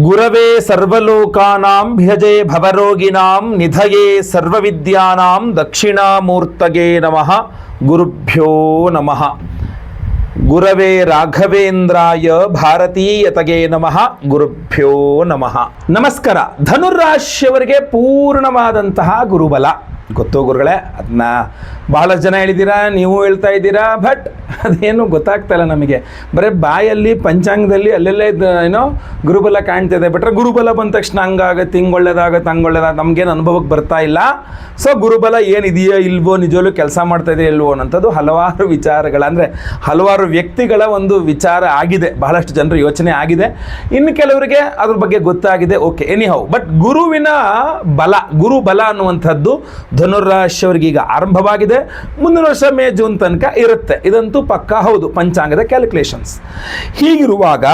ಗುರವೇ ಸರ್ವಲೋಕಾನಾಂ ಭಿಜೆ ಭವರೋಗಿನಾಂ ನಿಧಯೇ ಸರ್ವವಿದ್ಯಾನಾಂ ದಕ್ಷಿಣಾಮೂರ್ತಗೆ ನಮಃ. ಗುರುಭ್ಯೋ ನಮಃ. ಗುರವೇ ರಾಘವೇಂದ್ರಾಯ ಭಾರತೀಯತಗೆ ನಮಃ. ಗುರುಭ್ಯೋ ನಮಃ. ನಮಸ್ಕಾರ. ಧನುರಾಶಿಯವರಿಗೆ ಪೂರ್ಣವಾದಂತಹ ಗುರುಬಲ ಗೊತ್ತು ಗುರುಗಳೇ. ಅದನ್ನ ಭಾಳ ಜನ ಹೇಳಿದ್ದೀರಾ, ನೀವು ಹೇಳ್ತಾ ಇದ್ದೀರಾ, ಬಟ್ ಅದೇನು ಗೊತ್ತಾಗ್ತಾ ಇಲ್ಲ ನಮಗೆ. ಬರೀ ಬಾಯಲ್ಲಿ ಪಂಚಾಂಗದಲ್ಲಿ ಅಲ್ಲೆಲ್ಲೇ ಏನೋ ಗುರುಬಲ ಕಾಣ್ತಿದೆ, ಬಿಟ್ರೆ ಗುರುಬಲ ಬಂದ ತಕ್ಷಣ ಹಂಗಾಗತ್ತೆ, ಹಿಂಗೊಳ್ಳೇದಾಗತ್ತೆ, ಹಂಗೊಳ್ಳೇದಾಗ ನಮಗೇನು ಅನುಭವಕ್ಕೆ ಬರ್ತಾ ಇಲ್ಲ. ಸೊ ಗುರುಬಲ ಏನಿದೆಯೋ ಇಲ್ವೋ, ನಿಜವಲ್ಲೂ ಕೆಲಸ ಮಾಡ್ತಾ ಇದೆಯೋ ಇಲ್ವೋ ಅನ್ನೋಂಥದ್ದು ಹಲವಾರು ವಿಚಾರಗಳ, ಅಂದರೆ ಹಲವಾರು ವ್ಯಕ್ತಿಗಳ ಒಂದು ವಿಚಾರ ಆಗಿದೆ, ಬಹಳಷ್ಟು ಜನರ ಯೋಚನೆ ಆಗಿದೆ. ಇನ್ನು ಕೆಲವರಿಗೆ ಅದ್ರ ಬಗ್ಗೆ ಗೊತ್ತಾಗಿದೆ. ಓಕೆ, ಎನಿಹೌ, ಬಟ್ ಗುರುವಿನ ಬಲ, ಗುರುಬಲ ಅನ್ನುವಂಥದ್ದು ಧನುರಾಶಿಯವರಿಗೆ ಈಗ ಆರಂಭವಾಗಿದೆ. ಮುಂದಿನ ವರ್ಷ ಮೇ ಜೂನ್ ತನಕ ಇರುತ್ತೆ. ಇದಂತೂ ಪಕ್ಕಾ ಹೌದು, ಪಂಚಾಂಗದ ಕ್ಯಾಲ್ಕುಲೇಷನ್ಸ್. ಹೀಗಿರುವಾಗ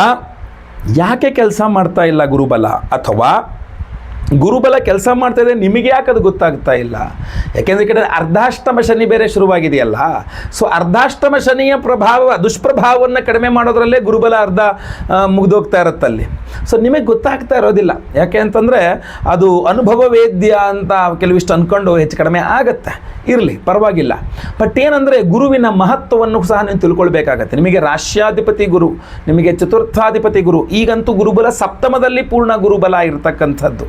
ಯಾಕೆ ಕೆಲಸ ಮಾಡ್ತಾ ಇಲ್ಲ ಗುರುಬಲ, ಅಥವಾ ಗುರುಬಲ ಕೆಲಸ ಮಾಡ್ತಾ ಇದೆ ನಿಮಗೆ ಯಾಕೆ ಅದು ಗೊತ್ತಾಗ್ತಾ ಇಲ್ಲ? ಯಾಕೆಂದರೆ ಈ ಕಡೆ ಅರ್ಧಾಷ್ಟಮ ಶನಿ ಬೇರೆ ಶುರುವಾಗಿದೆಯಲ್ಲ. ಸೊ ಅರ್ಧಾಷ್ಟಮ ಶನಿಯ ಪ್ರಭಾವ, ದುಷ್ಪ್ರಭಾವವನ್ನು ಕಡಿಮೆ ಮಾಡೋದ್ರಲ್ಲೇ ಗುರುಬಲ ಅರ್ಧ ಮುಗಿದೋಗ್ತಾ ಇರುತ್ತಲ್ಲಿ. ಸೊ ನಿಮಗೆ ಗೊತ್ತಾಗ್ತಾ ಇರೋದಿಲ್ಲ. ಯಾಕೆ ಅಂತಂದರೆ ಅದು ಅನುಭವ ವೇದ್ಯ ಅಂತ ಕೆಲವಿಷ್ಟು ಅಂದ್ಕೊಂಡು ಹೆಚ್ಚು ಕಡಿಮೆ ಆಗುತ್ತೆ. ಇರಲಿ, ಪರವಾಗಿಲ್ಲ. ಬಟ್ ಏನಂದರೆ ಗುರುವಿನ ಮಹತ್ವವನ್ನು ಸಹ ನೀವು ತಿಳ್ಕೊಳ್ಬೇಕಾಗತ್ತೆ. ನಿಮಗೆ ರಾಶ್ಯಾಧಿಪತಿ ಗುರು, ನಿಮಗೆ ಚತುರ್ಥಾಧಿಪತಿ ಗುರು, ಈಗಂತೂ ಗುರುಬಲ ಸಪ್ತಮದಲ್ಲಿ ಪೂರ್ಣ ಗುರುಬಲ ಇರತಕ್ಕಂಥದ್ದು.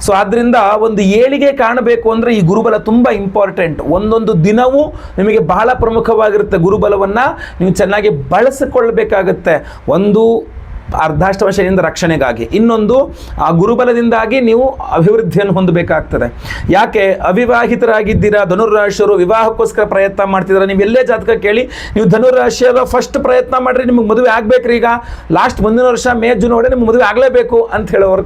ಸೊ ಆದ್ದರಿಂದ ಒಂದು ಏಳಿಗೆ ಕಾಣಬೇಕು ಅಂದರೆ ಈ ಗುರುಬಲ ತುಂಬ ಇಂಪಾರ್ಟೆಂಟ್. ಒಂದೊಂದು ದಿನವೂ ನಿಮಗೆ ಬಹಳ ಪ್ರಮುಖವಾಗಿರುತ್ತೆ. ಗುರುಬಲವನ್ನು ನೀವು ಚೆನ್ನಾಗಿ ಬಳಸಿಕೊಳ್ಳಬೇಕಾಗತ್ತೆ. ಒಂದು ಅರ್ಧಾಷ್ಟಮ ಶನಿಯಿಂದ ರಕ್ಷಣೆಗಾಗಿ, ಇನ್ನೊಂದು ಆ ಗುರುಬಲದಿಂದಾಗಿ ನೀವು ಅಭಿವೃದ್ಧಿಯನ್ನು ಹೊಂದಬೇಕಾಗ್ತದೆ. ಯಾಕೆ ಅವಿವಾಹಿತರಾಗಿದ್ದೀರಾ ಧನುರಾಶಿಯವರು, ವಿವಾಹಕ್ಕೋಸ್ಕರ ಪ್ರಯತ್ನ ಮಾಡ್ತಿದ್ದೀರಾ, ನೀವು ಎಲ್ಲೇ ಜಾತಕ ಕೇಳಿ, ನೀವು ಧನುರಾಶಿಯರ ಫಸ್ಟ್ ಪ್ರಯತ್ನ ಮಾಡಿರಿ, ನಿಮಗೆ ಮದುವೆ ಆಗಬೇಕ್ರಿ. ಈಗ ಲಾಸ್ಟ್ ಮುಂದಿನ ವರ್ಷ ಮೇ ಜೂನ್ ಒಳಗೆ ನಿಮ್ಗೆ ಮದುವೆ ಆಗಲೇಬೇಕು ಅಂತ ಹೇಳೋರು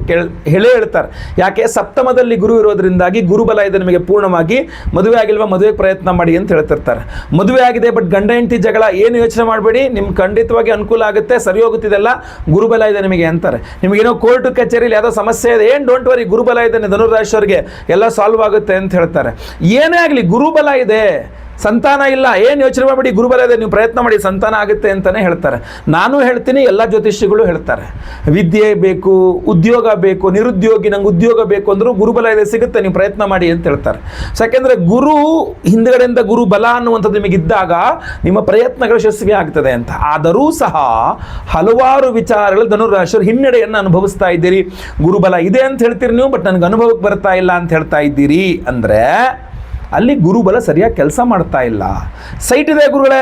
ಹೇಳ್ತಾರೆ. ಯಾಕೆ? ಸಪ್ತಮದಲ್ಲಿ ಗುರು ಇರೋದ್ರಿಂದಾಗಿ ಗುರುಬಲ ಇದೆ ನಿಮಗೆ ಪೂರ್ಣವಾಗಿ. ಮದುವೆ ಆಗಿಲ್ವಾ, ಮದುವೆಗೆ ಪ್ರಯತ್ನ ಮಾಡಿ ಅಂತ ಹೇಳ್ತಿರ್ತಾರೆ. ಮದುವೆ ಆಗಿದೆ ಬಟ್ ಗಂಡ ಹೆಂಡತಿ ಜಗಳ, ಏನು ಯೋಚನೆ ಮಾಡಬೇಡಿ, ನಿಮ್ಗೆ ಖಂಡಿತವಾಗಿ ಅನುಕೂಲ ಆಗುತ್ತೆ, ಸರಿ ಹೋಗುತ್ತಿದೆಲ್ಲ, ಗುರುಬಲ ಇದೆ ನಿಮಗೆ ಅಂತಾರೆ. ನಿಮಗೇನೋ ಕೋರ್ಟ್ ಕಚೇರಿಯಲ್ಲಿ ಯಾವುದೋ ಸಮಸ್ಯೆ ಇದೆ, ಏನು ಡೋಂಟ್ ವರಿ, ಗುರುಬಲ ಇದೆ ಧನುರಾಶಿಯವರಿಗೆ, ಎಲ್ಲ ಸಾಲ್ವ್ ಆಗುತ್ತೆ ಅಂತ ಹೇಳ್ತಾರೆ. ಏನೇ ಆಗಲಿ ಗುರುಬಲ ಇದೆ, ಸಂತಾನ ಇಲ್ಲ, ಏನು ಯೋಚನೆ ಮಾಡಬೇಡಿ, ಗುರುಬಲ ಇದೆ, ನೀವು ಪ್ರಯತ್ನ ಮಾಡಿ, ಸಂತಾನ ಆಗುತ್ತೆ ಅಂತಲೇ ಹೇಳ್ತಾರೆ. ನಾನು ಹೇಳ್ತೀನಿ, ಎಲ್ಲ ಜ್ಯೋತಿಷಿಗಳು ಹೇಳ್ತಾರೆ. ವಿದ್ಯೆ ಬೇಕು, ಉದ್ಯೋಗ ಬೇಕು, ನಿರುದ್ಯೋಗಿ ನಂಗೆ ಉದ್ಯೋಗ ಬೇಕು ಅಂದರೂ ಗುರುಬಲ ಇದೆ, ಸಿಗುತ್ತೆ, ನೀವು ಪ್ರಯತ್ನ ಮಾಡಿ ಅಂತ ಹೇಳ್ತಾರೆ. ಸೊ ಯಾಕೆಂದರೆ ಗುರು ಹಿಂದುಗಡೆಯಿಂದ ಗುರು ಬಲ ಅನ್ನುವಂಥದ್ದು ನಿಮಗಿದ್ದಾಗ ನಿಮ್ಮ ಪ್ರಯತ್ನಗಳು ಯಶಸ್ವಿ ಆಗ್ತದೆ ಅಂತ. ಆದರೂ ಸಹ ಹಲವಾರು ವಿಚಾರಗಳು ಧನುರಾಶಿಯವರು ಹಿನ್ನಡೆಯನ್ನು ಅನುಭವಿಸ್ತಾ ಇದ್ದೀರಿ. ಗುರುಬಲ ಇದೆ ಅಂತ ಹೇಳ್ತೀರಿ ನೀವು, ಬಟ್ ನನಗೆ ಅನುಭವಕ್ಕೆ ಬರ್ತಾ ಇಲ್ಲ ಅಂತ ಹೇಳ್ತಾ ಇದ್ದೀರಿ ಅಂದರೆ ಅಲ್ಲಿ ಗುರುಬಲ ಸರಿಯಾಗಿ ಕೆಲಸ ಮಾಡ್ತಾ ಇಲ್ಲ. ಸೈಟ್ ಇದೆ ಗುರುಗಳೇ,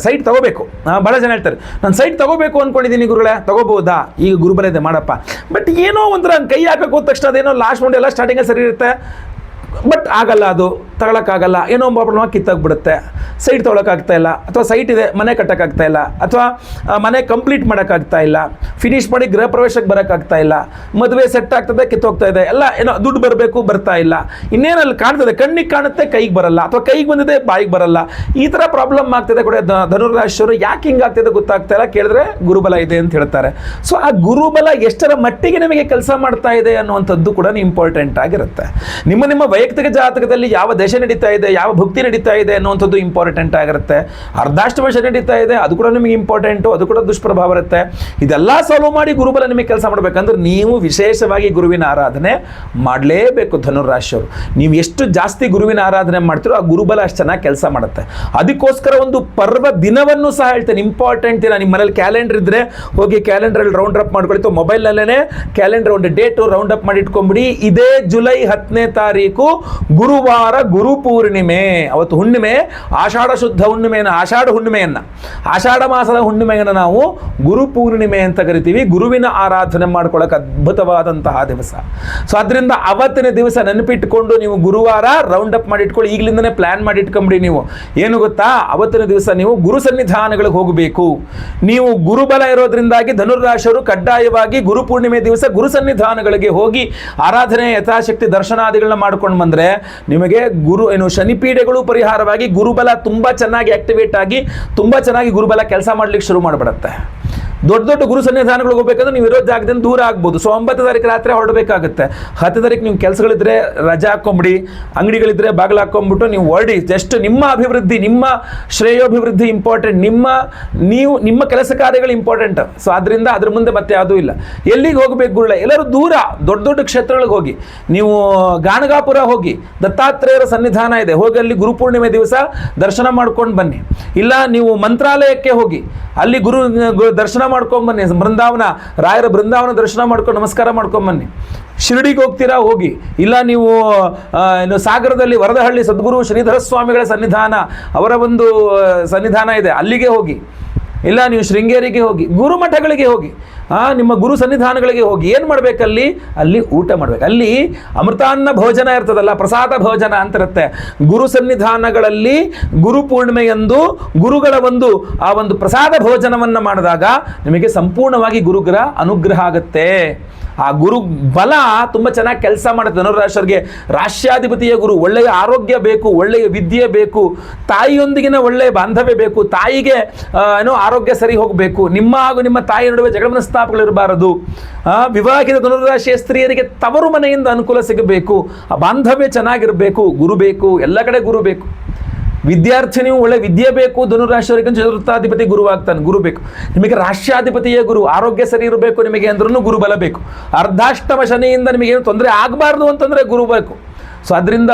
ಸೈಟ್ ತಗೋಬೇಕು. ಭಾಳ ಜನ ಹೇಳ್ತಾರೆ, ನಾನು ಸೈಟ್ ತಗೋಬೇಕು ಅಂದ್ಕೊಂಡಿದ್ದೀನಿ ಗುರುಗಳೇ, ತಗೋಬೋದಾ? ಈಗ ಗುರುಬಲ ಇದೆ ಮಾಡಪ್ಪ. ಬಟ್ ಏನೋ ಒಂಥರ ಕೈ ಹಾಕಕ್ಕೆ ಹೋದ ತಕ್ಷಣ ಅದೇನೋ ಲಾಸ್ಟ್ ಮುಂದೆ ಎಲ್ಲ ಸ್ಟಾರ್ಟಿಂಗಲ್ಲಿ ಸರಿ ಇರುತ್ತೆ, ಬಟ್ ಆಗಲ್ಲ, ಅದು ತಗೊಳಕ್ಕಾಗಲ್ಲ, ಏನೋ ಪ್ರಾಬ್ಲಮ್ ಕಿತ್ತಾಗ್ಬಿಡುತ್ತೆ. ಸೈಟ್ ತೊಗೊಳಕ್ಕಾಗ್ತಾ ಇಲ್ಲ, ಅಥವಾ ಸೈಟ್ ಇದೆ ಮನೆ ಕಟ್ಟೋಕ್ಕಾಗ್ತಾ ಇಲ್ಲ, ಅಥವಾ ಮನೆ ಕಂಪ್ಲೀಟ್ ಮಾಡೋಕ್ಕಾಗ್ತಾ ಇಲ್ಲ, ಫಿನಿಷ್ ಮಾಡಿ ಗೃಹ ಪ್ರವೇಶಕ್ಕೆ ಬರೋಕ್ಕಾಗ್ತಾ ಇಲ್ಲ, ಮದುವೆ ಸೆಟ್ ಆಗ್ತದೆ, ಕಿತ್ತೋಗ್ತಾ ಇದೆ, ಎಲ್ಲ ಏನೋ ದುಡ್ಡು ಬರಬೇಕು, ಬರ್ತಾ ಇಲ್ಲ, ಇನ್ನೇನಲ್ಲಿ ಕಾಣ್ತದೆ, ಕಣ್ಣಿಗೆ ಕಾಣುತ್ತೆ, ಕೈಗೆ ಬರಲ್ಲ, ಅಥವಾ ಕೈಗೆ ಬಂದಿದೆ ಬಾಯಿಗೆ ಬರಲ್ಲ, ಈ ಥರ ಪ್ರಾಬ್ಲಮ್ ಆಗ್ತಿದೆ ಕೂಡ ಧನುರಾಶಿಯವರು. ಯಾಕೆ ಹಿಂಗಾಗ್ತಿದೆ ಗೊತ್ತಾಗ್ತಾ ಇಲ್ಲ, ಕೇಳಿದ್ರೆ ಗುರುಬಲ ಇದೆ ಅಂತ ಹೇಳ್ತಾರೆ. ಸೊ ಆ ಗುರುಬಲ ಎಷ್ಟರ ಮಟ್ಟಿಗೆ ನಿಮಗೆ ಕೆಲಸ ಮಾಡ್ತಾ ಇದೆ ಅನ್ನುವಂಥದ್ದು ಕೂಡ ಇಂಪಾರ್ಟೆಂಟ್ ಆಗಿರುತ್ತೆ. ನಿಮ್ಮ ವೈಯಕ್ತಿಕ ಜಾತಕದಲ್ಲಿ ಯಾವ ದಶೆ ನಡೀತಾ ಇದೆ, ಯಾವ ಭುಕ್ತಿ ನಡೀತಾ ಇದೆ ಅನ್ನುವಂಥದ್ದು ಇಂಪಾರ್ಟೆಂಟ್ ಆಗಿರುತ್ತೆ. ಅರ್ಧಾಷ್ಟಮ ಶನಿ ನಡೀತಾ ಇದೆ, ಅದು ಕೂಡ ನಿಮಗೆ ಇಂಪಾರ್ಟೆಂಟು, ಅದು ಕೂಡ ದುಷ್ಪ್ರಭಾವ ಇರುತ್ತೆ. ಇದೆಲ್ಲ ಸಾಲ್ವ್ ಮಾಡಿ ಗುರುಬಲ ನಿಮಗೆ ಕೆಲಸ ಮಾಡಬೇಕಂದ್ರೆ ನೀವು ವಿಶೇಷವಾಗಿ ಗುರುವಿನ ಆರಾಧನೆ ಮಾಡಲೇಬೇಕು ಧನುರಾಶಿಯವರು. ನೀವು ಎಷ್ಟು ಜಾಸ್ತಿ ಗುರುವಿನ ಆರಾಧನೆ ಮಾಡ್ತೀರೋ ಆ ಗುರುಬಲ ಅಷ್ಟು ಚೆನ್ನಾಗಿ ಕೆಲಸ ಮಾಡುತ್ತೆ. ಅದಕ್ಕೋಸ್ಕರ ಒಂದು ಪರ್ವ ದಿನವನ್ನು ಸಹ ಹೇಳ್ತೇನೆ, ಇಂಪಾರ್ಟೆಂಟ್ ದಿನ. ನಿಮ್ಮ ಮನೇಲಿ ಕ್ಯಾಲೆಂಡರ್ ಇದ್ದರೆ ಹೋಗಿ ಕ್ಯಾಲೆಂಡ್ರಲ್ಲಿ ರೌಂಡ್ ಅಪ್ ಮಾಡ್ಕೊಳ್ತು, ಮೊಬೈಲ್ನಲ್ಲೇ ಕ್ಯಾಲೆಂಡರ್ ಒಂದು ಡೇಟು ರೌಂಡ್ ಅಪ್ ಮಾಡಿ ಇಟ್ಕೊಂಡ್ಬಿಡಿ. ಇದೇ ಜುಲೈ 10ನೇ ತಾರೀಕು ಗುರುವಾರ ಗುರು ಪೂರ್ಣಿಮೆ, ಅವತ್ತು ಹುಣ್ಣಿಮೆ, ಆಷಾಢ ಶುದ್ಧ ಹುಣ್ಣಿಮೆಯನ್ನು, ಆಷಾಢ ಹುಣ್ಣಿಮೆಯನ್ನು, ಆಷಾಢ ಮಾಸದ ಹುಣ್ಣಿಮೆಯನ್ನು ನಾವು ಗುರು ಪೂರ್ಣಿಮೆ ಅಂತ ಕರಿತೀವಿ. ಗುರುವಿನ ಆರಾಧನೆ ಮಾಡ್ಕೊಳ್ಳೋಕೆ ಅದ್ಭುತವಾದಂತಹ ದಿವಸ. ಸೊ ಅದರಿಂದ ಅವತ್ತಿನ ದಿವಸ ನೆನಪಿಟ್ಕೊಂಡು ನೀವು ಗುರುವಾರ ರೌಂಡ್ ಅಪ್ ಮಾಡಿ ಇಟ್ಕೊಳ್ಳಿ, ಈಗಲಿಂದನೇ ಪ್ಲಾನ್ ಮಾಡಿ ಇಟ್ಕೊಂಬಿಡಿ. ನೀವು ಏನು ಗೊತ್ತಾ, ಅವತ್ತಿನ ದಿವಸ ನೀವು ಗುರು ಸನ್ನಿಧಾನಗಳಿಗೆ ಹೋಗಬೇಕು. ನೀವು ಗುರುಬಲ ಇರೋದ್ರಿಂದಾಗಿ ಧನುರಾಶಿಯವರು ಕಡ್ಡಾಯವಾಗಿ ಗುರು ಪೂರ್ಣಿಮೆ ದಿವಸ ಗುರು ಸನ್ನಿಧಾನಗಳಿಗೆ ಹೋಗಿ ಆರಾಧನೆ ಯಥಾಶಕ್ತಿ ದರ್ಶನಾದಿಗಳನ್ನ ಮಾಡ್ಕೊಂಡು ಬಂದರೆ ನಿಮಗೆ ಶನಿಪೀಡೆಗಳು ಪರಿಹಾರವಾಗಿ ಗುರುಬಲ ತುಂಬ ಚೆನ್ನಾಗಿ ಆಕ್ಟಿವೇಟ್ ಆಗಿ ತುಂಬ ಚೆನ್ನಾಗಿ ಗುರುಬಲ ಕೆಲಸ ಮಾಡಲಿಕ್ಕೆ ಶುರು ಮಾಡಿಬಿಡುತ್ತೆ. ದೊಡ್ಡ ದೊಡ್ಡ ಗುರು ಸನ್ನಿಧಾನಗಳಿಗೆ ಹೋಗ್ಬೇಕಂದ್ರೆ ನೀವು ಇರೋ ಜಾಗದಿಂದ ದೂರ ಆಗ್ಬೋದು. ಸೊ 9 ತಾರೀಕು ರಾತ್ರಿ ಹೊರಡಬೇಕಾಗುತ್ತೆ. 10 ತಾರೀಕು ನೀವು ಕೆಲಸಗಳಿದ್ರೆ ರಜೆ ಹಾಕೊಂಬಿಡಿ, ಅಂಗಡಿಗಳಿದ್ರೆ ಬಾಗಿಲು ಹಾಕೊಂಡ್ಬಿಟ್ಟು ನೀವು ಹೊರಡಿ. ಜಸ್ಟ್ ನಿಮ್ಮ ಅಭಿವೃದ್ಧಿ, ನಿಮ್ಮ ಶ್ರೇಯೋಭಿವೃದ್ಧಿ ಇಂಪಾರ್ಟೆಂಟ್, ನಿಮ್ಮ ಕೆಲಸ ಕಾರ್ಯಗಳು ಇಂಪಾರ್ಟೆಂಟ್. ಸೊ ಅದರಿಂದ ಅದ್ರ ಮುಂದೆ ಮತ್ತೆ ಯಾವುದೂ ಇಲ್ಲ. ಎಲ್ಲಿಗೆ ಹೋಗ್ಬೇಕು ಗುರುಳೆ? ಎಲ್ಲರೂ ದೂರ ದೊಡ್ಡ ದೊಡ್ಡ ಕ್ಷೇತ್ರಗಳಿಗೆ ಹೋಗಿ. ನೀವು ಗಾಣಗಾಪುರ ಹೋಗಿ, ದತ್ತಾತ್ರೇಯರ ಸನ್ನಿಧಾನ ಇದೆ, ಹೋಗಿ ಅಲ್ಲಿ ಗುರುಪೂರ್ಣಿಮೆ ದಿವಸ ದರ್ಶನ ಮಾಡ್ಕೊಂಡು ಬನ್ನಿ. ಇಲ್ಲ ನೀವು ಮಂತ್ರಾಲಯಕ್ಕೆ ಹೋಗಿ, ಅಲ್ಲಿ ದರ್ಶನ ಮಾಡ್ಕೊಂಡು ಬನ್ನಿ. ಬೃಂದಾವನ ರಾಯರ ಬೃಂದಾವನ ದರ್ಶನ ಮಾಡ್ಕೊಂಡು ನಮಸ್ಕಾರ ಮಾಡ್ಕೊಂಡು ಬನ್ನಿ. ಶಿರಡಿಗೆ ಹೋಗ್ತೀರಾ ಹೋಗಿ. ಇಲ್ಲ ನೀವು ಸಾಗರದಲ್ಲಿ ವರದಹಳ್ಳಿ ಸದ್ಗುರು ಶ್ರೀಧರ ಸ್ವಾಮಿಗಳ ಸನ್ನಿಧಾನ, ಅವರ ಒಂದು ಸನ್ನಿಧಾನ ಇದೆ, ಅಲ್ಲಿಗೆ ಹೋಗಿ. ಇಲ್ಲ ನೀವು ಶೃಂಗೇರಿಗೆ ಹೋಗಿ, ಗುರುಮಠಗಳಿಗೆ ಹೋಗಿ, ನಿಮ್ಮ ಗುರು ಸನ್ನಿಧಾನಗಳಿಗೆ ಹೋಗಿ. ಏನು ಮಾಡಬೇಕಲ್ಲಿ? ಅಲ್ಲಿ ಊಟ ಮಾಡಬೇಕು. ಅಲ್ಲಿ ಅಮೃತಾನ್ನ ಭೋಜನ ಇರ್ತದಲ್ಲ, ಪ್ರಸಾದ ಭೋಜನ ಅಂತ ಇರುತ್ತೆ. ಗುರು ಸನ್ನಿಧಾನಗಳಲ್ಲಿ ಗುರು ಪೂರ್ಣಿಮೆಯಂದು ಗುರುಗಳ ಆ ಒಂದು ಪ್ರಸಾದ ಭೋಜನವನ್ನು ಮಾಡಿದಾಗ ನಿಮಗೆ ಸಂಪೂರ್ಣವಾಗಿ ಗುರುಗಳ ಅನುಗ್ರಹ ಆಗುತ್ತೆ. ಆ ಗುರು ಬಲ ತುಂಬ ಚೆನ್ನಾಗಿ ಕೆಲಸ ಮಾಡುತ್ತೆ. ಧನುರಾಶಿಯವರಿಗೆ ರಾಶ್ಯಾಧಿಪತಿಯ ಗುರು. ಒಳ್ಳೆಯ ಆರೋಗ್ಯ ಬೇಕು, ಒಳ್ಳೆಯ ವಿದ್ಯೆ ಬೇಕು, ತಾಯಿಯೊಂದಿಗಿನ ಒಳ್ಳೆಯ ಬಾಂಧವ್ಯ ಬೇಕು, ತಾಯಿಗೆ ಆರೋಗ್ಯ ಸರಿ ಹೋಗಬೇಕು, ನಿಮ್ಮ ಹಾಗೂ ನಿಮ್ಮ ತಾಯಿ ನಡುವೆ ಜಗಳ ಮನಸ್ತಾಪಗಳಿರಬಾರದು. ವಿವಾಹಿತ ಧನುರಾಶಿಯ ಸ್ತ್ರೀಯರಿಗೆ ತವರು ಮನೆಯಿಂದ ಅನುಕೂಲ ಸಿಗಬೇಕು, ಆ ಬಾಂಧವ್ಯ ಚೆನ್ನಾಗಿರಬೇಕು. ಗುರು ಬೇಕು, ಎಲ್ಲ ಕಡೆ ಗುರು ಬೇಕು. ವಿದ್ಯಾರ್ಥಿನಿಯು ಒಳ್ಳೆ ವಿದ್ಯೆ ಬೇಕು, ಧನುರಾಶಿಯವರಿಗೆ ಚತುರ್ಥಾಧಿಪತಿ ಗುರು ಆಗ್ತಾನೆ, ಗುರು ಬೇಕು. ನಿಮಗೆ ರಾಶ್ಯಾಧಿಪತಿಯೇ ಗುರು, ಆರೋಗ್ಯ ಸರಿ ಇರಬೇಕು ನಿಮಗೆ ಅಂದ್ರೂ ಗುರು ಬಲ ಬೇಕು. ಅರ್ಧಾಷ್ಟಮ ಶನಿಯಿಂದ ನಿಮಗೇನು ತೊಂದರೆ ಆಗಬಾರ್ದು ಅಂತಂದರೆ ಗುರು ಬೇಕು. ಸೊ ಅದರಿಂದ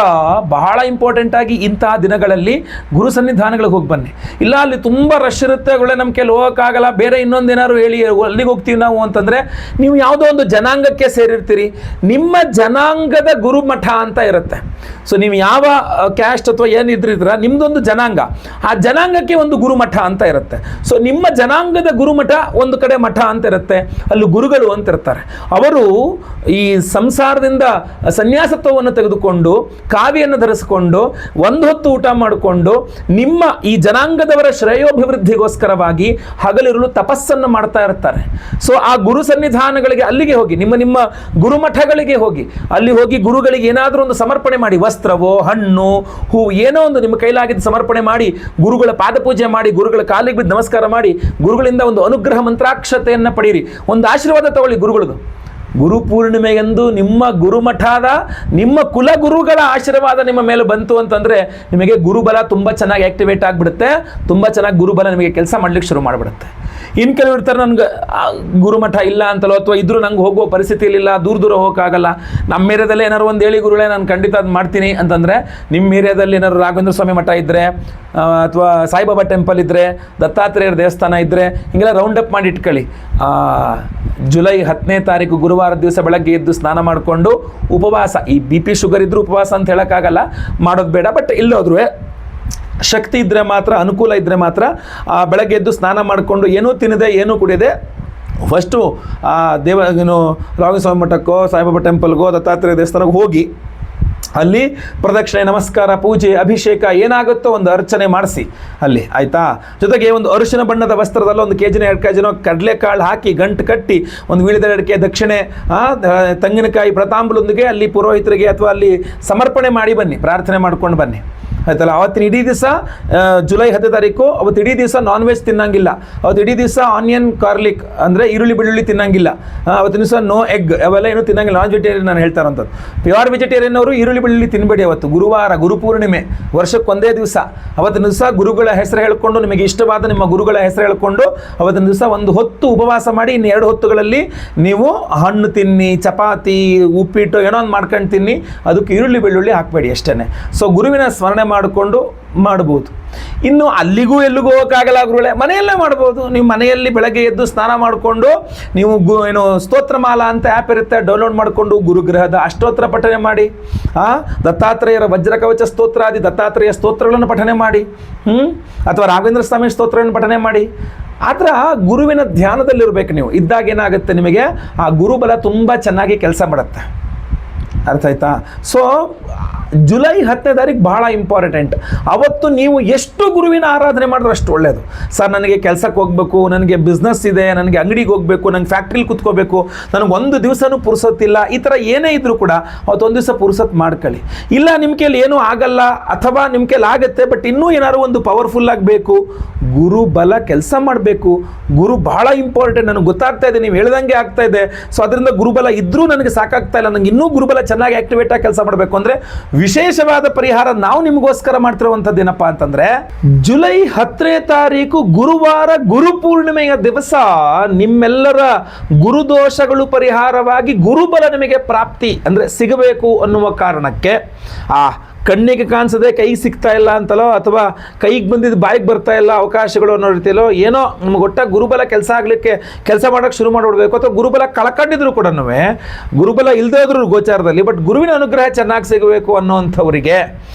ಬಹಳ ಇಂಪಾರ್ಟೆಂಟ್ ಆಗಿ ಇಂತಹ ದಿನಗಳಲ್ಲಿ ಗುರು ಸನ್ನಿಧಾನಗಳಿಗೆ ಹೋಗಿ ಬನ್ನಿ. ಇಲ್ಲ ಅಲ್ಲಿ ತುಂಬ ರಶ್ ಇರುತ್ತೆ, ಒಳ್ಳೆ ನಮ್ಮ ಕೈಲಿ ಹೋಗೋಕ್ಕಾಗಲ್ಲ, ಬೇರೆ ಇನ್ನೊಂದೇನಾದ್ರು ಹೇಳಿ ಅಲ್ಲಿಗೆ ಹೋಗ್ತೀವಿ ನಾವು ಅಂತಂದರೆ, ನೀವು ಯಾವುದೋ ಒಂದು ಜನಾಂಗಕ್ಕೆ ಸೇರಿರ್ತೀರಿ. ನಿಮ್ಮ ಜನಾಂಗದ ಗುರುಮಠ ಅಂತ ಇರುತ್ತೆ. ಸೊ ನೀವು ಯಾವ ಕ್ಯಾಸ್ಟ್ ಅಥವಾ ಏನಿದ್ರಿದ್ರ ನಿಮ್ಮದೊಂದು ಜನಾಂಗ, ಆ ಜನಾಂಗಕ್ಕೆ ಒಂದು ಗುರುಮಠ ಅಂತ ಇರುತ್ತೆ. ಸೊ ನಿಮ್ಮ ಜನಾಂಗದ ಗುರುಮಠ ಒಂದು ಕಡೆ ಮಠ ಅಂತ ಇರುತ್ತೆ, ಅಲ್ಲಿ ಗುರುಗಳು ಅಂತ ಇರ್ತಾರೆ. ಅವರು ಈ ಸಂಸಾರದಿಂದ ಸನ್ಯಾಸತ್ವವನ್ನು ತೆಗೆದುಕೊಂಡು ಕಾವಿಯನ್ನು ಧರಿಸಿಕೊಂಡು ಒಂದು ಹೊತ್ತು ಊಟ ಮಾಡಿಕೊಂಡು ನಿಮ್ಮ ಈ ಜನಾಂಗದವರ ಶ್ರೇಯೋಭಿವೃದ್ಧಿಗೋಸ್ಕರವಾಗಿ ಹಗಲಿರುಳು ತಪಸ್ಸನ್ನು ಮಾಡ್ತಾ ಇರ್ತಾರೆ. ಸೊ ಆ ಗುರು ಸನ್ನಿಧಾನಗಳಿಗೆ ಅಲ್ಲಿಗೆ ಹೋಗಿ, ನಿಮ್ಮ ಗುರುಮಠಗಳಿಗೆ ಹೋಗಿ, ಅಲ್ಲಿ ಹೋಗಿ ಗುರುಗಳಿಗೆ ಏನಾದರೂ ಒಂದು ಸಮರ್ಪಣೆ ಮಾಡಿ, ವಸ್ತ್ರವೋ ಹಣ್ಣು ಹೂವು ಏನೋ ಒಂದು ನಿಮ್ಮ ಕೈಲಾಗಿದ್ದು ಸಮರ್ಪಣೆ ಮಾಡಿ, ಗುರುಗಳ ಪಾದಪೂಜೆ ಮಾಡಿ, ಗುರುಗಳ ಕಾಲಿಗೆ ಬಿದ್ದು ನಮಸ್ಕಾರ ಮಾಡಿ, ಗುರುಗಳಿಂದ ಒಂದು ಅನುಗ್ರಹ ಮಂತ್ರಾಕ್ಷತೆಯನ್ನು ಪಡೀರಿ, ಒಂದು ಆಶೀರ್ವಾದ ತಗೊಳ್ಳಿ ಗುರುಗಳದು. ಗುರು ಪೂರ್ಣಿಮೆಯಂದು ನಿಮ್ಮ ಗುರುಮಠದ ನಿಮ್ಮ ಕುಲಗುರುಗಳ ಆಶೀರ್ವಾದ ನಿಮ್ಮ ಮೇಲೆ ಬಂತು ಅಂತಂದರೆ ನಿಮಗೆ ಗುರುಬಲ ತುಂಬ ಚೆನ್ನಾಗಿ ಆ್ಯಕ್ಟಿವೇಟ್ ಆಗಿಬಿಡುತ್ತೆ. ತುಂಬ ಚೆನ್ನಾಗಿ ಗುರುಬಲ ನಿಮಗೆ ಕೆಲಸ ಮಾಡಲಿಕ್ಕೆ ಶುರು ಮಾಡಿಬಿಡುತ್ತೆ. ಇನ್ನು ಕೆಲವು ಇರ್ತಾರೆ, ನನಗೆ ಗುರುಮಠ ಇಲ್ಲ ಅಂತಲೋ ಅಥವಾ ಇದ್ರೂ ನಂಗೆ ಹೋಗೋ ಪರಿಸ್ಥಿತಿಲಿಲ್ಲ, ದೂರ ಹೋಗೋಕ್ಕಾಗಲ್ಲ, ನಮ್ಮ ಏರಿಯಾದಲ್ಲಿ ಏನಾದ್ರು ಒಂದು ಹೇಳಿ ಗುರುಗಳೇ ನಾನು ಖಂಡಿತ ಅದು ಮಾಡ್ತೀನಿ ಅಂತಂದರೆ, ನಿಮ್ಮ ಏರಿಯಾದಲ್ಲಿ ಏನಾದ್ರು ರಾಘವೇಂದ್ರ ಸ್ವಾಮಿ ಮಠ ಇದ್ದರೆ ಅಥವಾ ಸಾಯಿಬಾಬಾ ಟೆಂಪಲ್ ಇದ್ದರೆ, ದತ್ತಾತ್ರೇಯರ ದೇವಸ್ಥಾನ ಇದ್ದರೆ, ಹೀಗೆಲ್ಲ ರೌಂಡ್ ಅಪ್ ಮಾಡಿ ಇಟ್ಕೊಳ್ಳಿ. ಜುಲೈ 10ನೇ ತಾರೀಕು ಗುರುವಾರ ದಿವಸ ಬೆಳಗ್ಗೆ ಎದ್ದು ಸ್ನಾನ ಮಾಡಿಕೊಂಡು ಉಪವಾಸ, ಈ BP ಶುಗರ್ ಇದ್ರೂ ಉಪವಾಸ ಅಂತ ಹೇಳೋಕ್ಕಾಗಲ್ಲ, ಮಾಡೋದು ಬೇಡ. ಬಟ್ ಇಲ್ಲೋದ್ರೂ ಶಕ್ತಿ ಇದ್ದರೆ ಮಾತ್ರ, ಅನುಕೂಲ ಇದ್ದರೆ ಮಾತ್ರ ಬೆಳಗ್ಗೆ ಎದ್ದು ಸ್ನಾನ ಮಾಡಿಕೊಂಡು ಏನೂ ತಿನ್ನದೆ ಏನೂ ಕುಡಿಯದೆ ಫಸ್ಟು ರಾಘವೇಂದ್ರ ಸ್ವಾಮಿ ಮಠಕ್ಕೋ ಸಾಯಿಬಾಬಾ ಟೆಂಪಲ್ಗೋ ದತ್ತಾತ್ರೇಯ ದೇವಸ್ಥಾನಕ್ಕೆ ಹೋಗಿ ಅಲ್ಲಿ ಪ್ರದಕ್ಷಿಣೆ, ನಮಸ್ಕಾರ, ಪೂಜೆ, ಅಭಿಷೇಕ ಏನಾಗುತ್ತೋ ಒಂದು ಅರ್ಚನೆ ಮಾಡಿಸಿ ಅಲ್ಲಿ, ಆಯಿತಾ. ಜೊತೆಗೆ ಒಂದು ಅರಿಶಿನ ಬಣ್ಣದ ವಸ್ತ್ರದಲ್ಲ 1 kg 2 kg ಕಡಲೆಕಾಳು ಹಾಕಿ ಗಂಟು ಕಟ್ಟಿ ಒಂದು ವೀಳ್ಯದೆಲೆ ದಕ್ಷಿಣೆ, ತೆಂಗಿನಕಾಯಿ ಪ್ರತಾಂಬಲೊಂದಿಗೆ ಅಲ್ಲಿ ಪುರೋಹಿತರಿಗೆ ಅಥವಾ ಅಲ್ಲಿ ಸಮರ್ಪಣೆ ಮಾಡಿ ಬನ್ನಿ, ಪ್ರಾರ್ಥನೆ ಮಾಡ್ಕೊಂಡು ಬನ್ನಿ, ಆಯ್ತಲ್ಲ. ಅವತ್ತಿನ ಇಡೀ ದಿವಸ ಜುಲೈ 10 ತಾರೀಕು ಅವತ್ತು ಇಡೀ ದಿವಸ ನಾನ್ ವೆಜ್ ತಿನ್ನಂಗಿಲ್ಲ. ಅವತ್ತು ಇಡೀ ದಿವಸ ಆನಿಯನ್ ಕಾರ್ಲಿಕ್ ಅಂದರೆ ಈರುಳ್ಳಿ ಬೆಳ್ಳುಳ್ಳಿ ತಿನ್ನಂಗಿಲ್ಲ. ಅವತ್ತಿನ ದಿವಸ ನೋ ಎಗ್, ಅವೆಲ್ಲ ಏನೂ ತಿನ್ನಂಗಿಲ್ಲ. ನಾನ್ ವೆಜಿಟೇರಿಯನ್ ನಾನು ಹೇಳ್ತಾರಂಥದ್ದು. ಪ್ಯೂರ್ ವೆಜಿಟೇರಿಯನ್ ಅವರು ಈರುಳ್ಳಿ ಬೆಳ್ಳುಳ್ಳಿ ತಿನ್ನಬೇಡಿ. ಅವತ್ತು ಗುರುವಾರ, ಗುರುಪೂರ್ಣಿಮೆ, ವರ್ಷಕ್ಕೊಂದೇ ದಿವಸ. ಅವತ್ತಿನ ದಿವಸ ಗುರುಗಳ ಹೆಸರು ಹೇಳ್ಕೊಂಡು, ನಿಮಗೆ ಇಷ್ಟವಾದ ನಿಮ್ಮ ಗುರುಗಳ ಹೆಸರು ಹೇಳ್ಕೊಂಡು ಅವತ್ತಿನ ದಿವಸ ಒಂದು ಹೊತ್ತು ಉಪವಾಸ ಮಾಡಿ, ಇನ್ನು 2 ಹೊತ್ತುಗಳಲ್ಲಿ ನೀವು ಹಣ್ಣು ತಿನ್ನಿ, ಚಪಾತಿ, ಉಪ್ಪಿಟ್ಟು ಏನೋ ಒಂದು ಮಾಡ್ಕೊಂಡು ತಿನ್ನಿ, ಅದಕ್ಕೆ ಈರುಳ್ಳಿ ಬೆಳ್ಳುಳ್ಳಿ ಹಾಕಬೇಡಿ ಅಷ್ಟೇ. ಸೊ ಗುರುವಿನ ಸ್ಮರಣೆ ಮಾಡಿಕೊಂಡು ಮಾಡ್ಬೋದು. ಇನ್ನು ಅಲ್ಲಿಗೂ ಎಲ್ಲಿಗೂ ಹೋಗೋಕ್ಕಾಗಲ್ಲ ಗುರುಗಳೇ, ಮನೆಯಲ್ಲೇ ಮಾಡ್ಬೋದು. ನೀವು ಮನೆಯಲ್ಲಿ ಬೆಳಗ್ಗೆ ಎದ್ದು ಸ್ನಾನ ಮಾಡಿಕೊಂಡು ನೀವು ಸ್ತೋತ್ರಮಾಲಾ ಅಂತ ಆ್ಯಪ್ ಇರುತ್ತೆ, ಡೌನ್ಲೋಡ್ ಮಾಡಿಕೊಂಡು ಗುರುಗ್ರಹದ ಅಷ್ಟೋತ್ತರ ಪಠನೆ ಮಾಡಿ, ದತ್ತಾತ್ರೇಯರ ವಜ್ರಕವಚ ಸ್ತೋತ್ರಾದಿ ದತ್ತಾತ್ರೇಯ ಸ್ತೋತ್ರಗಳನ್ನು ಪಠನೆ ಮಾಡಿ, ಅಥವಾ ರಾಘವೇಂದ್ರ ಸ್ವಾಮಿ ಸ್ತೋತ್ರಗಳನ್ನು ಪಠನೆ ಮಾಡಿ. ಆದ್ರೆ ಗುರುವಿನ ಧ್ಯಾನದಲ್ಲಿರ್ಬೇಕು ನೀವು. ಇದ್ದಾಗ ಏನಾಗುತ್ತೆ, ನಿಮಗೆ ಆ ಗುರುಬಲ ತುಂಬ ಚೆನ್ನಾಗಿ ಕೆಲಸ ಮಾಡುತ್ತೆ. ಅರ್ಥ ಆಯ್ತಾ? ಸೊ ಜುಲೈ 10ನೇ ತಾರೀಕು ಬಹಳ ಇಂಪಾರ್ಟೆಂಟ್. ಅವತ್ತು ನೀವು ಎಷ್ಟು ಗುರುವಿನ ಆರಾಧನೆ ಮಾಡಿದ್ರೆ ಅಷ್ಟು ಒಳ್ಳೆಯದು. ಸರ್ ನನಗೆ ಕೆಲಸಕ್ಕೆ ಹೋಗಬೇಕು, ನನಗೆ ಬಿಸ್ನೆಸ್ ಇದೆ, ನನಗೆ ಅಂಗಡಿಗೆ ಹೋಗಬೇಕು, ನನಗೆ ಫ್ಯಾಕ್ಟ್ರಿಲಿ ಕುತ್ಕೋಬೇಕು, ನನಗೆ ಒಂದು ದಿವಸನೂ ಪುರ್ಸೊತ್ತಿಲ್ಲ, ಈ ಥರ ಏನೇ ಇದ್ರೂ ಕೂಡ ಅವತ್ತೊಂದು ದಿವಸ ಪುರ್ಸೊತ್ತು ಮಾಡ್ಕೊಳ್ಳಿ. ಇಲ್ಲ ನಿಮ್ಮ ಕೈಲಿ ಏನೂ ಆಗಲ್ಲ, ಅಥವಾ ನಿಮ್ಮ ಕೈಲಿ ಆಗುತ್ತೆ ಬಟ್ ಇನ್ನೂ ಏನಾದ್ರು ಒಂದು ಪವರ್ಫುಲ್ ಆಗಬೇಕು, ಗುರು ಬಲ ಕೆಲಸ ಮಾಡಬೇಕು. ಗುರು ಬಹಳ ಇಂಪಾರ್ಟೆಂಟ್. ನನಗೆ ಗೊತ್ತಾಗ್ತಾ ಇದೆ, ನೀವು ಹೇಳ್ದಂಗೆ ಆಗ್ತಾ ಇದೆ. ಸೊ ಅದರಿಂದ ಗುರುಬಲ ಇದ್ರೂ ನನಗೆ ಸಾಕಾಗ್ತಾ ಇಲ್ಲ, ನನಗೆ ಇನ್ನೂ ಗುರುಬಲ ಚೆನ್ನಾಗಿ ಆಕ್ಟಿವೇಟ್ ಆಗಿ ಕೆಲಸ ಮಾಡಬೇಕು ಅಂದರೆ ವಿಶೇಷವಾದ ಪರಿಹಾರ ನಾವು ನಿಮಗೋಸ್ಕರ ಮಾಡ್ತಿರುವಂಥದ್ದು ಏನಪ್ಪ ಅಂತಂದ್ರೆ, ಜುಲೈ 10ನೇ ತಾರೀಕು ಗುರುವಾರ ಗುರುಪೂರ್ಣಿಮೆಯ ದಿವಸ ನಿಮ್ಮೆಲ್ಲರ ಗುರುದೋಷಗಳು ಪರಿಹಾರವಾಗಿ ಗುರುಬಲ ನಿಮಗೆ ಪ್ರಾಪ್ತಿ ಅಂದರೆ ಸಿಗಬೇಕು ಅನ್ನುವ ಕಾರಣಕ್ಕೆ ಕಣ್ಣಿಗೆ ಕಾಣಿಸದೆ ಕೈಗೆ ಸಿಗ್ತಾ ಇಲ್ಲ ಅಂತಲೋ, ಅಥವಾ ಕೈಗೆ ಬಂದಿದ್ದು ಬಾಯಿಗೆ ಬರ್ತಾ ಇಲ್ಲ ಅವಕಾಶಗಳು ಅನ್ನೋ ರೀತಿಯಲ್ಲೋ, ಏನೋ ನಮ್ಗೆ ಒಟ್ಟಾಗಿ ಗುರುಬಲ ಕೆಲಸ ಆಗಲಿಕ್ಕೆ ಕೆಲಸ ಮಾಡೋಕ್ಕೆ ಶುರು ಮಾಡಿಬಿಡ್ಬೇಕು, ಅಥವಾ ಗುರುಬಲ ಕಳ್ಕೊಂಡಿದ್ರು ಕೂಡ ಗುರುಬಲ ಇಲ್ಲದೇ ಇದ್ರು ಗೋಚಾರದಲ್ಲಿ ಬಟ್ ಗುರುವಿನ ಅನುಗ್ರಹ ಚೆನ್ನಾಗಿ ಸಿಗಬೇಕು ಅನ್ನೋವಂಥವರಿಗೆ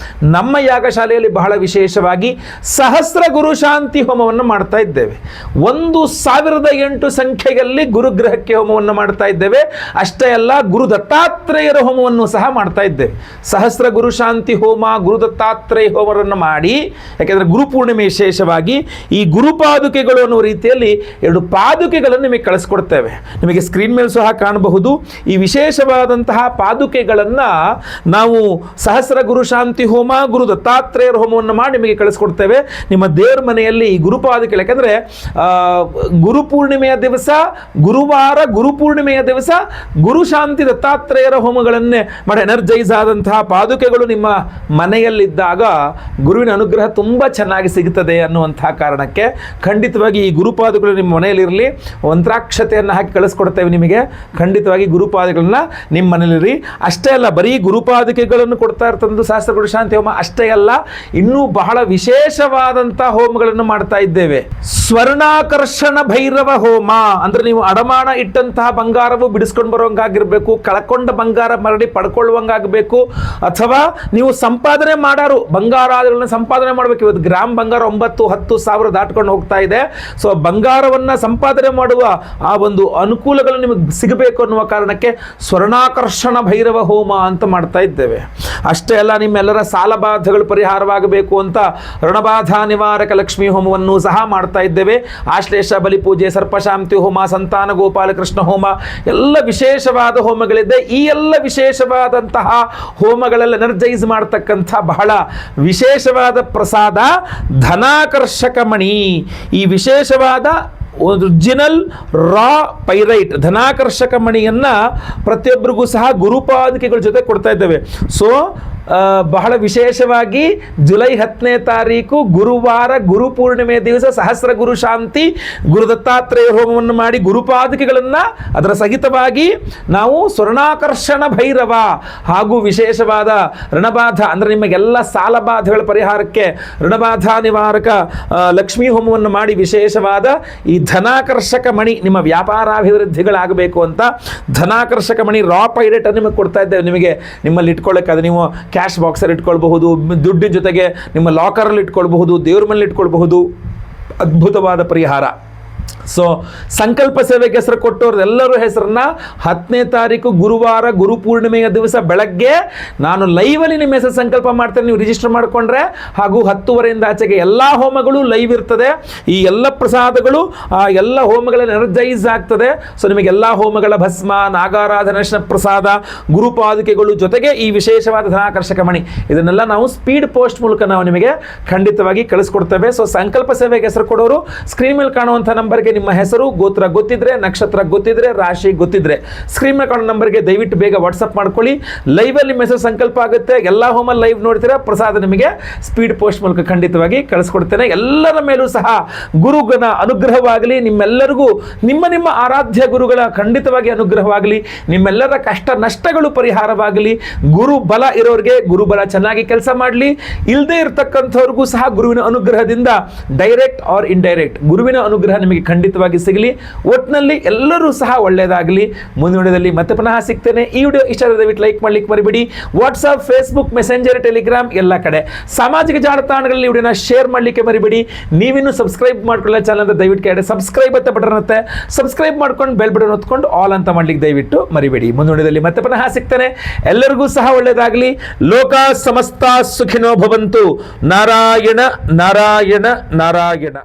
ನಮ್ಮ ಯಾಗಶಾಲೆಯಲ್ಲಿ ಬಹಳ ವಿಶೇಷವಾಗಿ ಸಹಸ್ರ ಗುರು ಶಾಂತಿ ಹೋಮವನ್ನು ಮಾಡ್ತಾ ಇದ್ದೇವೆ. 1008 ಸಂಖ್ಯೆಯಲ್ಲಿ ಗುರುಗ್ರಹಕ್ಕೆ ಹೋಮವನ್ನು ಮಾಡ್ತಾ ಇದ್ದೇವೆ. ಅಷ್ಟೇ ಅಲ್ಲ, ಗುರು ದತ್ತಾತ್ರೇಯರ ಹೋಮವನ್ನು ಸಹ ಮಾಡ್ತಾ ಇದ್ದೇವೆ. ಸಹಸ್ರ ಗುರು ಶಾಂತಿ ಹೋಮ, ಗುರು ದತ್ತಾತ್ರೇಯ ಹೋಮವನ್ನು ಮಾಡಿ, ಯಾಕೆಂದರೆ ಗುರುಪೂರ್ಣಿಮೆ ವಿಶೇಷವಾಗಿ ಈ ಗುರುಪಾದುಕೆಗಳು ಅನ್ನೋ ರೀತಿಯಲ್ಲಿ 2 ಪಾದುಕೆಗಳನ್ನು ನಿಮಗೆ ಕಳಿಸ್ಕೊಡ್ತೇವೆ. ನಿಮಗೆ ಸ್ಕ್ರೀನ್ ಮೇಲೆ ಸಹ ಕಾಣಬಹುದು. ಈ ವಿಶೇಷವಾದಂತಹ ಪಾದುಕೆಗಳನ್ನು ನಾವು ಸಹಸ್ರ ಗುರು ಶಾಂತಿ ಹೋಮ, ಗುರು ದತ್ತಾತ್ರೇಯರ ಹೋಮವನ್ನು ಮಾಡಿ ನಿಮಗೆ ಕಳಿಸ್ಕೊಡ್ತೇವೆ. ನಿಮ್ಮ ದೇವರ ಮನೆಯಲ್ಲಿ ಈ ಗುರುಪಾದುಕೆ, ಯಾಕಂದರೆ ಗುರುಪೂರ್ಣಿಮೆಯ ದಿವಸ ಗುರುವಾರ, ಗುರುಪೂರ್ಣಿಮೆಯ ದಿವಸ ಗುರು ಶಾಂತಿ ದತ್ತಾತ್ರೇಯರ ಹೋಮಗಳನ್ನೇ ಮಾಡಿ ಎನರ್ಜೈಸ್ ಆದಂತಹ ಪಾದುಕೆಗಳು ನಿಮ್ಮ ಮನೆಯಲ್ಲಿದ್ದಾಗ ಗುರುವಿನ ಅನುಗ್ರಹ ತುಂಬ ಚೆನ್ನಾಗಿ ಸಿಗುತ್ತದೆ ಅನ್ನುವಂತಹ ಕಾರಣಕ್ಕೆ ಖಂಡಿತವಾಗಿ ಈ ಗುರುಪಾದಗಳು ನಿಮ್ಮ ಮನೆಯಲ್ಲಿರಲಿ. ಮಂತ್ರಾಕ್ಷತೆಯನ್ನು ಹಾಕಿ ಕಳಿಸ್ಕೊಡ್ತೇವೆ ನಿಮಗೆ. ಖಂಡಿತವಾಗಿ ಗುರುಪಾದಗಳನ್ನ ನಿಮ್ಮ ಮನೆಯಲ್ಲಿರಿ. ಅಷ್ಟೇ ಅಲ್ಲ, ಬರೀ ಗುರುಪಾದಕೆಗಳನ್ನು ಕೊಡ್ತಾ ಇರ್ತಂದು ಸಹಸ್ರ ಗುರು ಶಾಂತಿ ಹೋಮ ಅಷ್ಟೇ ಅಲ್ಲ, ಇನ್ನೂ ಬಹಳ ವಿಶೇಷವಾದಂಥ ಹೋಮಗಳನ್ನು ಮಾಡ್ತಾ ಇದ್ದೇವೆ. ಸ್ವರ್ಣಾಕರ್ಷಣ ಭೈರವ ಹೋಮ ಅಂದ್ರೆ ನೀವು ಅಡಮಾನ ಇಟ್ಟಂತಹ ಬಂಗಾರವು ಬಿಡಿಸ್ಕೊಂಡು ಬರುವಂಗಾಗಿರ್ಬೇಕು, ಕಳ್ಕೊಂಡ ಬಂಗಾರ ಮರಳಿ ಪಡ್ಕೊಳ್ಳುವಂಗಾಗಬೇಕು, ಅಥವಾ ನೀವು ಸಂಪಾದನೆ ಮಾಡೋರು ಬಂಗಾರಾದಿಗಳನ್ನ ಸಂಪಾದನೆ ಮಾಡಬೇಕು. ಇವತ್ತು ಗ್ರಾಮ್ ಬಂಗಾರ 9-10 ಸಾವಿರ ದಾಟ್ಕೊಂಡು ಹೋಗ್ತಾ ಇದೆ. ಸೊ ಬಂಗಾರವನ್ನು ಸಂಪಾದನೆ ಮಾಡುವ ಆ ಒಂದು ಅನುಕೂಲಗಳು ನಿಮಗೆ ಸಿಗಬೇಕು ಅನ್ನುವ ಕಾರಣಕ್ಕೆ ಸ್ವರ್ಣಾಕರ್ಷಣ ಭೈರವ ಹೋಮ ಅಂತ ಮಾಡ್ತಾ ಇದ್ದೇವೆ. ಅಷ್ಟೇ ಅಲ್ಲ, ನಿಮ್ಮೆಲ್ಲರ ಸಾಲಬಾಧೆಗಳು ಪರಿಹಾರವಾಗಬೇಕು ಅಂತ ಋಣಬಾಧಾ ನಿವಾರಕ ಲಕ್ಷ್ಮೀ ಹೋಮವನ್ನು ಸಹ ಮಾಡ್ತಾ ಇದ್ದೇವೆ. ಆಶ್ಲೇಷ ಬಲಿ ಪೂಜೆ, ಸರ್ಪಶಾಂತಿ ಹೋಮ, ಸಂತಾನ ಗೋಪಾಲಕೃಷ್ಣ ಹೋಮ, ಎಲ್ಲ ವಿಶೇಷವಾದ ಹೋಮಗಳಿದೆ. ಈ ಎಲ್ಲ ವಿಶೇಷವಾದಂತಹ ಹೋಮಗಳೆಲ್ಲ ಎನರ್ಜೈಸ್ ಮಾಡ್ತಕ್ಕಂಥ ಬಹಳ ವಿಶೇಷವಾದ ಪ್ರಸಾದ ಧನಾಕರ್ಷಕ ಮಣಿ. ಈ ವಿಶೇಷವಾದ ಒರಿಜಿನಲ್ ರಾ ಪೈರೈಟ್ ಧನಾಕರ್ಷಕ ಮಣಿಯನ್ನು ಪ್ರತಿಯೊಬ್ಬರಿಗೂ ಸಹ ಗುರುಪಾದಿಕೆಗಳ ಜೊತೆ ಕೊಡ್ತಾ ಇದ್ದೇವೆ. ಸೊ ಬಹಳ ವಿಶೇಷವಾಗಿ ಜುಲೈ 10ನೇ ತಾರೀಕು ಗುರುವಾರ ಗುರುಪೂರ್ಣಿಮೆ ದಿವಸ ಸಹಸ್ರ ಗುರು ಶಾಂತಿ ಗುರು ದತ್ತಾತ್ರೇಯ ಹೋಮವನ್ನು ಮಾಡಿ ಗುರುಪಾದಿಕೆಗಳನ್ನು ಅದರ ಸಹಿತವಾಗಿ ನಾವು ಸ್ವರ್ಣಾಕರ್ಷಣ ಭೈರವ ಹಾಗೂ ವಿಶೇಷವಾದ ಋಣಬಾಧ ಅಂದರೆ ನಿಮಗೆಲ್ಲ ಸಾಲಬಾಧೆಗಳ ಪರಿಹಾರಕ್ಕೆ ಋಣಬಾಧಾ ನಿವಾರಕ ಲಕ್ಷ್ಮೀ ಹೋಮವನ್ನು ಮಾಡಿ ವಿಶೇಷವಾದ ಈ ಧನಾಕರ್ಷಕ ಮಣಿ ನಿಮ್ಮ ವ್ಯಾಪಾರಾಭಿವೃದ್ಧಿಗಳಾಗಬೇಕು ಅಂತ ಧನಾಕರ್ಷಕ ಮಣಿ ರಾ ಪೈರೇಟ್ ನಿಮಗೆ ಕೊಡ್ತಾ ಇದ್ದೇವೆ. ನಿಮಗೆ ನಿಮ್ಮಲ್ಲಿ ಇಟ್ಕೊಳ್ಳೋಕ್ಕಾದ್ರೆ ನೀವು ಕ್ಯಾಶ್ ಬಾಕ್ಸಲ್ಲಿ ಇಟ್ಕೊಳ್ಬಹುದು, ದುಡ್ಡಿನ ಜೊತೆಗೆ ನಿಮ್ಮ ಲಾಕರಲ್ಲಿ ಇಟ್ಕೊಳ್ಬಹುದು, ದೇವ್ರ ಮನೇಲಿ ಇಟ್ಕೊಳ್ಬಹುದು. ಅದ್ಭುತವಾದ ಪರಿಹಾರ. ಸೊ ಸಂಕಲ್ಪ ಸೇವೆಗೆ ಹೆಸರು ಕೊಟ್ಟವ್ರದ್ದೆಲ್ಲರೂ ಹೆಸರನ್ನ 10ನೇ ತಾರೀಕು ಗುರುವಾರ ಗುರುಪೂರ್ಣಿಮೆಯ ದಿವಸ ಬೆಳಗ್ಗೆ ನಾನು ಲೈವಲ್ಲಿ ನಿಮ್ಮ ಹೆಸರು ಸಂಕಲ್ಪ ಮಾಡ್ತೇನೆ. ನೀವು ರಿಜಿಸ್ಟರ್ ಮಾಡಿಕೊಂಡ್ರೆ ಹಾಗೂ 10:30 ಆಚೆಗೆ ಎಲ್ಲ ಹೋಮಗಳು ಲೈವ್ ಇರ್ತದೆ. ಈ ಎಲ್ಲ ಪ್ರಸಾದಗಳು ಎಲ್ಲ ಹೋಮಗಳಲ್ಲಿ ಎನರ್ಜೈಸ್ ಆಗ್ತದೆ. ಸೊ ನಿಮಗೆಲ್ಲ ಹೋಮಗಳ ಭಸ್ಮ, ನಾಗಾರಾಧನ ಪ್ರಸಾದ, ಗುರುಪಾದಿಕೆಗಳು ಜೊತೆಗೆ ಈ ವಿಶೇಷವಾದ ಧನಾಕರ್ಷಕ ಮಣಿ ಇದನ್ನೆಲ್ಲ ನಾವು ಸ್ಪೀಡ್ ಪೋಸ್ಟ್ ಮೂಲಕ ನಾವು ನಿಮಗೆ ಖಂಡಿತವಾಗಿ ಕಳಿಸ್ಕೊಡ್ತೇವೆ. ಸೊ ಸಂಕಲ್ಪ ಸೇವೆಗೆ ಹೆಸರು ಕೊಡೋರು ಸ್ಕ್ರೀನ್ ಮೇಲೆ ಕಾಣುವಂಥ ನಂಬರ್ಗೆ ನಿಮ್ಮ ಹೆಸರು, ಗೋತ್ರ ಗೊತ್ತಿದ್ರೆ, ನಕ್ಷತ್ರ ಗೊತ್ತಿದ್ರೆ, ರಾಶಿ ಗೊತ್ತಿದ್ರೆ ಸ್ಕ್ರೀನ್ ಮೇಲೆ ಕಾಣೋ ನಂಬರ್ಗೆ ದಯವಿಟ್ಟು ಬೇಗ ವಾಟ್ಸಪ್ ಮಾಡ್ಕೊಳ್ಳಿ. ಲೈವಲ್ಲಿ ನಿಮ್ಮ ಹೆಸರು ಸಂಕಲ್ಪ ಆಗುತ್ತೆ. ಎಲ್ಲ ಹೋಮ ಲೈವ್ ನೋಡ್ತೀರಾ, ಪ್ರಸಾದ ನಿಮಗೆ ಸ್ಪೀಡ್ ಪೋಸ್ಟ್ ಮೂಲಕ ಖಂಡಿತವಾಗಿ ಕಳಿಸ್ಕೊಡ್ತೇನೆ. ಎಲ್ಲರ ಮೇಲೂ ಸಹ ಗುರುಗನ ಅನುಗ್ರಹವಾಗಲಿ. ನಿಮ್ಮೆಲ್ಲರಿಗೂ ನಿಮ್ಮ ನಿಮ್ಮ ಆರಾಧ್ಯ ಗುರುಗಳ ಖಂಡಿತವಾಗಿ ಅನುಗ್ರಹವಾಗಲಿ. ನಿಮ್ಮೆಲ್ಲರ ಕಷ್ಟ ನಷ್ಟಗಳು ಪರಿಹಾರವಾಗಲಿ. ಗುರು ಬಲ ಇರೋರಿಗೆ ಗುರುಬಲ ಚೆನ್ನಾಗಿ ಕೆಲಸ ಮಾಡಲಿ. ಇಲ್ಲದೆ ಇರತಕ್ಕಂಥವ್ರಿಗೂ ಸಹ ಗುರುವಿನ ಅನುಗ್ರಹದಿಂದ ಡೈರೆಕ್ಟ್ ಆರ್ ಇಂಡೈರೆಕ್ಟ್ ಗುರುವಿನ ಅನುಗ್ರಹ ನಿಮಗೆ ನಿಮಗೆ ಖಂಡಿತವಾಗಿ ಸಿಗಲಿ. ಒಟ್ಟಿನಲ್ಲಿ ಎಲ್ಲರೂ ಸಹ ಒಳ್ಳೆಯದಾಗಲಿ. ಮುಂದಿನ ವಿಡಿಯೋದಲ್ಲಿ ಮತ್ತೆ ಪುನಃ ಸಿಗ್ತೇನೆ. ಈ ವಿಡಿಯೋ ಇಷ್ಟ ಆದರೆ ದಯವಿಟ್ಟು ಲೈಕ್ ಮಾಡ್ಲಿಕ್ಕೆ ಮರಿಬೇಡಿ. ವಾಟ್ಸಪ್, ಫೇಸ್ಬುಕ್, ಮೆಸೆಂಜರ್, ಟೆಲಿಗ್ರಾಮ್ ಎಲ್ಲ ಕಡೆ ಸಾಮಾಜಿಕ ಜಾಲತಾಣಗಳಲ್ಲಿ ವಿಡಿಯೋನ ಶೇರ್ ಮಾಡಲಿಕ್ಕೆ ಮರಿಬೇಡಿ. ನೀವಿನ್ನೂ ಸಬ್ಸ್ಕ್ರೈಬ್ ಮಾಡ್ಕೊಳ್ಳೋ ಚಾನಲ್ ಅಂತ ದಯವಿಟ್ಟು ಕೆಳಗಡೆ ಸಬ್ಸ್ಕ್ರೈಬ್ ಅಂತ ಬಟನ್ ಇರುತ್ತೆ, ಸಬ್ಸ್ಕ್ರೈಬ್ ಮಾಡ್ಕೊಂಡು ಬೆಲ್ ಬಟನ್ ಒತ್ಕೊಂಡು ಆಲ್ ಅಂತ ಮಾಡ್ಲಿಕ್ಕೆ ದಯವಿಟ್ಟು ಮರಿಬೇಡಿ. ಮುಂದಿನ ವಿಡಿಯೋದಲ್ಲಿ ಮತ್ತೆ ಪುನಃ ಸಿಗ್ತೇನೆ. ಎಲ್ಲರಿಗೂ ಸಹ ಒಳ್ಳೆಯದಾಗಲಿ. ಲೋಕ ಸಮಸ್ತ ಸುಖಿನೋ ಭವಂತು. ನಾರಾಯಣ ನಾರಾಯಣ ನಾರಾಯಣ.